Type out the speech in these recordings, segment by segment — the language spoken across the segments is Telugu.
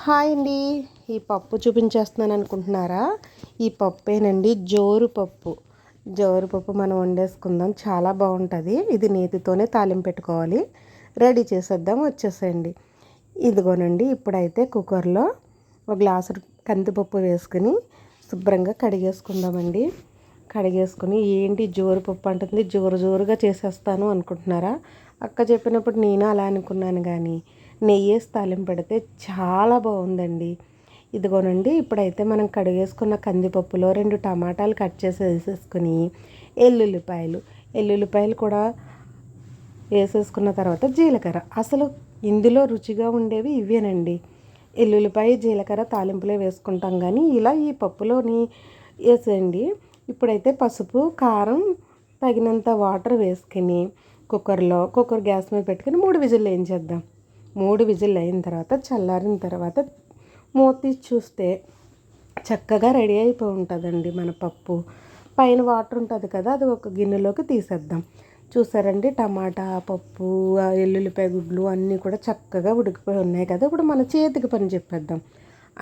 హాయ్ అండి. ఈ పప్పు చూపించేస్తున్నాను అనుకుంటున్నారా? ఈ పప్పేనండి జోరు పప్పు. జోరు పప్పు మనం వండేసుకుందాం, చాలా బాగుంటుంది. ఇది నేతితోనే తాలింపు పెట్టుకోవాలి. రెడీ చేసేద్దాం, వచ్చేసేయండి. ఇదిగోనండి, ఇప్పుడైతే కుక్కర్లో ఒక గ్లాసు కందిపప్పు వేసుకుని శుభ్రంగా కడిగేసుకుందామండి. కడిగేసుకుని ఏంటి జోరు పప్పు అంటుంది, జోరు జోరుగా చేసేస్తాను అనుకుంటున్నారా? అక్క చెప్పినప్పుడు నేను అలా అనుకున్నాను, కానీ నెయ్యి వేసి తాలింపు పెడితే చాలా బాగుందండి. ఇదిగోనండి, ఇప్పుడైతే మనం కడిగేసుకున్న కందిపప్పులో 2 టమాటాలు కట్ చేసి వేసేసుకుని ఎల్లుల్లిపాయలు కూడా వేసేసుకున్న తర్వాత జీలకర్ర. అసలు ఇందులో రుచిగా ఉండేవి ఇవేనండి. ఎల్లుల్లిపాయ జీలకర్ర తాలింపులో వేసుకుంటాం, కానీ ఇలా ఈ పప్పులోని వేసేయండి. ఇప్పుడైతే పసుపు కారం తగినంత వాటర్ వేసుకుని కుక్కర్ గ్యాస్ మీద పెట్టుకుని 3 విజిల్లు వేయించేద్దాం. 3 విజిల్లు అయిన తర్వాత చల్లారిన తర్వాత మూత తీసి చూస్తే చక్కగా రెడీ అయిపోయి ఉంటుందండి మన పప్పు. పైన వాటర్ ఉంటుంది కదా, అది ఒక గిన్నెలోకి తీసేద్దాం. చూసారండి, టమాటా పప్పు ఎల్లుల్లిపాయ గుడ్లు అన్నీ కూడా చక్కగా ఉడికిపోయి ఉన్నాయి కదా. ఇప్పుడు మన చేతికి పని చెప్పేద్దాం.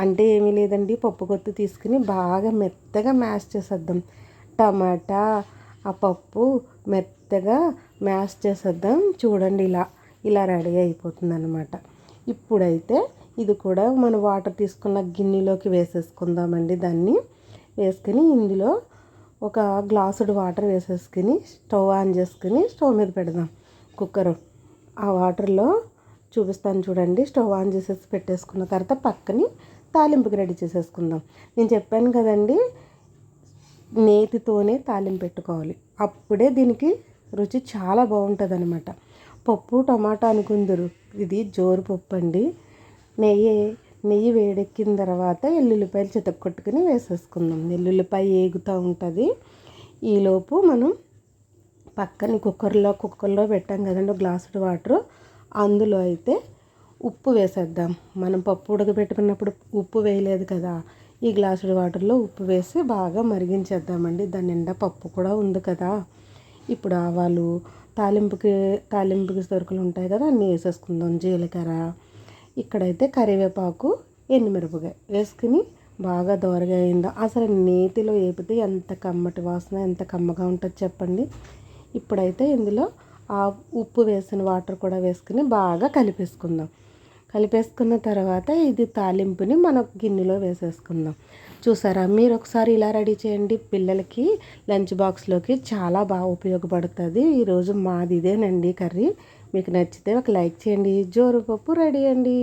అంటే ఏమీ లేదండి, పప్పు కొత్తు తీసుకుని బాగా మెత్తగా మ్యాష్ చేసేద్దాం. టమాటా ఆ పప్పు మెత్తగా మ్యాష్ చేసేద్దాం. చూడండి, ఇలా రెడీ అయిపోతుంది అన్నమాట. ఇప్పుడైతే ఇది కూడా మనం వాటర్ తీసుకున్న గిన్నెలోకి వేసేసుకుందామండి. దాన్ని వేసుకుని ఇందులో ఒక గ్లాసుడు వాటర్ వేసేసుకుని స్టవ్ ఆన్ చేసుకుని స్టవ్ మీద పెడదాం కుక్కరు. ఆ వాటర్లో చూపిస్తాను చూడండి. స్టవ్ ఆన్ చేసేసి పెట్టేసుకున్న తర్వాత పక్కని తాలింపుకి రెడీ చేసేసుకుందాం. నేను చెప్పాను కదండి, నేతితోనే తాలింపు పెట్టుకోవాలి, అప్పుడే దీనికి రుచి చాలా బాగుంటుంది. పప్పు టమాటా అనుకుందరు, ఇది జోరు పప్పు అండి. నెయ్యి వేడెక్కిన తర్వాత ఎల్లుల్లిపాయలు చితక్కొట్టుకుని వేసేసుకుందాం. ఎల్లుల్లిపాయ ఏగుతూ ఉంటుంది. ఈలోపు మనం పక్కన కుక్కర్లో పెట్టాం కదండి, ఒక గ్లాసుడు వాటర్. అందులో అయితే ఉప్పు వేసేద్దాం. మనం పప్పు ఉడకబెట్టుకున్నప్పుడు ఉప్పు వేయలేదు కదా, ఈ గ్లాసుడు వాటర్లో ఉప్పు వేసి బాగా మరిగించేద్దామండి. దాని నిండా పప్పు కూడా ఉంది కదా. ఇప్పుడు ఆవాలు, తాలింపుకి సరుకులు ఉంటాయి కదా, అన్నీ వేసేసుకుందాం. జీలకర్ర, ఇక్కడైతే కరివేపాకు, ఎండుమిరపకాయ వేసుకుని బాగా దోరగా అయిందా. అసలు నేతిలో వేపితే ఎంత కమ్మటి వాసన, ఎంత కమ్మగా ఉంటుంది చెప్పండి. ఇప్పుడైతే ఇందులో ఆ ఉప్పు వేసిన వాటర్ కూడా వేసుకుని బాగా కలిపేసుకున్న తర్వాత ఇది తాలింపుని మన గిన్నెలో వేసేసుకుందాం. చూసారా, మీరు ఒకసారి ఇలా రెడీ చేయండి. పిల్లలకి లంచ్ బాక్స్లోకి చాలా బాగా ఉపయోగపడుతుంది. ఈరోజు మాది ఇదేనండి కర్రీ. మీకు నచ్చితే ఒక లైక్ చేయండి. జోరు పప్పు రెడీ అండి.